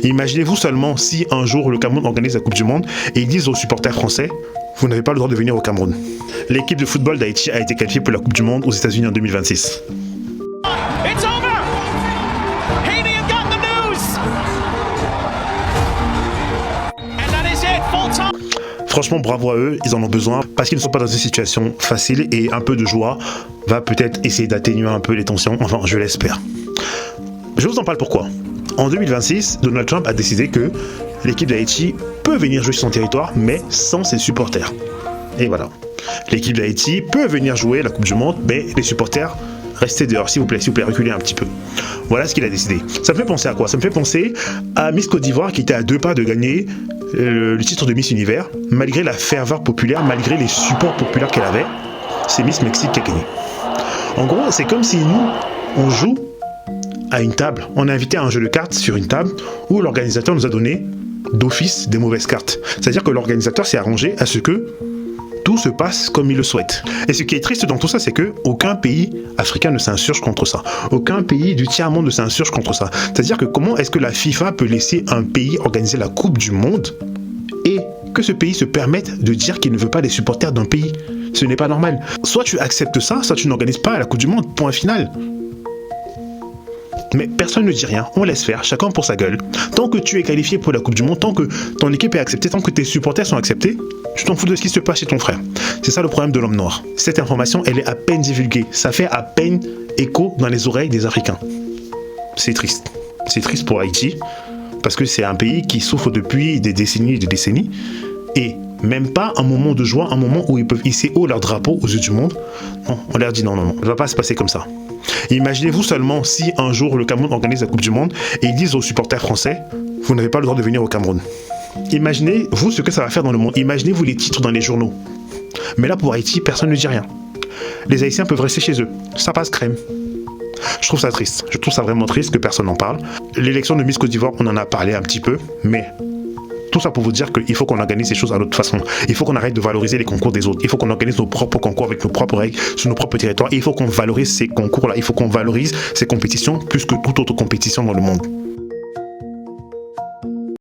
Imaginez-vous seulement si un jour le Cameroun organise la Coupe du Monde et ils disent aux supporters français « Vous n'avez pas le droit de venir au Cameroun ». L'équipe de football d'Haïti a été qualifiée pour la Coupe du Monde aux États-Unis en 2026. It's over! Heaney have got the news! And that is it, full time. Franchement, bravo à eux, ils en ont besoin parce qu'ils ne sont pas dans une situation facile et un peu de joie va peut-être essayer d'atténuer un peu les tensions, enfin je l'espère. Je vous en parle pourquoi. En 2026, Donald Trump a décidé que l'équipe d'Haïti peut venir jouer sur son territoire mais sans ses supporters. Et voilà. L'équipe d'Haïti peut venir jouer la Coupe du Monde mais les supporters restez dehors, s'il vous plaît, reculez un petit peu. Voilà ce qu'il a décidé. Ça me fait penser à quoi? Ça me fait penser à Miss Côte d'Ivoire qui était à 2 pas de gagner le titre de Miss Univers, malgré la ferveur populaire, malgré les supports populaires qu'elle avait. C'est Miss Mexique qui a gagné. En gros, c'est comme si nous, on joue à une table. On est invité à un jeu de cartes sur une table où l'organisateur nous a donné d'office des mauvaises cartes. C'est-à-dire que l'organisateur s'est arrangé à ce que tout se passe comme il le souhaite. Et ce qui est triste dans tout ça, c'est que aucun pays africain ne s'insurge contre ça. Aucun pays du tiers-monde ne s'insurge contre ça. C'est-à-dire que comment est-ce que la FIFA peut laisser un pays organiser la Coupe du Monde et que ce pays se permette de dire qu'il ne veut pas des supporters d'un pays? Ce n'est pas normal. Soit tu acceptes ça, soit tu n'organises pas la Coupe du Monde, point final. Mais personne ne dit rien, on laisse faire, chacun pour sa gueule. Tant que tu es qualifié pour la Coupe du Monde, tant que ton équipe est acceptée, tant que tes supporters sont acceptés, tu t'en fous de ce qui se passe chez ton frère. C'est ça le problème de l'homme noir. Cette information, elle est à peine divulguée. Ça fait à peine écho dans les oreilles des Africains. C'est triste. C'est triste pour Haïti, parce que c'est un pays qui souffre depuis des décennies et des décennies. Et même pas un moment de joie, un moment où ils peuvent hisser haut leur drapeau aux yeux du monde. Non, on leur dit non, ça ne va pas se passer comme ça. Imaginez-vous seulement si un jour le Cameroun organise la Coupe du Monde et ils disent aux supporters français « Vous n'avez pas le droit de venir au Cameroun ». Imaginez-vous ce que ça va faire dans le monde. Imaginez-vous les titres dans les journaux. Mais là, pour Haïti, personne ne dit rien. Les Haïtiens peuvent rester chez eux. Ça passe crème. Je trouve ça triste. Je trouve ça vraiment triste que personne n'en parle. L'élection de Miss Côte d'Ivoire, on en a parlé un petit peu, mais tout ça pour vous dire qu'il faut qu'on organise ces choses à notre façon. Il faut qu'on arrête de valoriser les concours des autres. Il faut qu'on organise nos propres concours avec nos propres règles, sur nos propres territoires. Et il faut qu'on valorise ces concours-là. Il faut qu'on valorise ces compétitions plus que toute autre compétition dans le monde.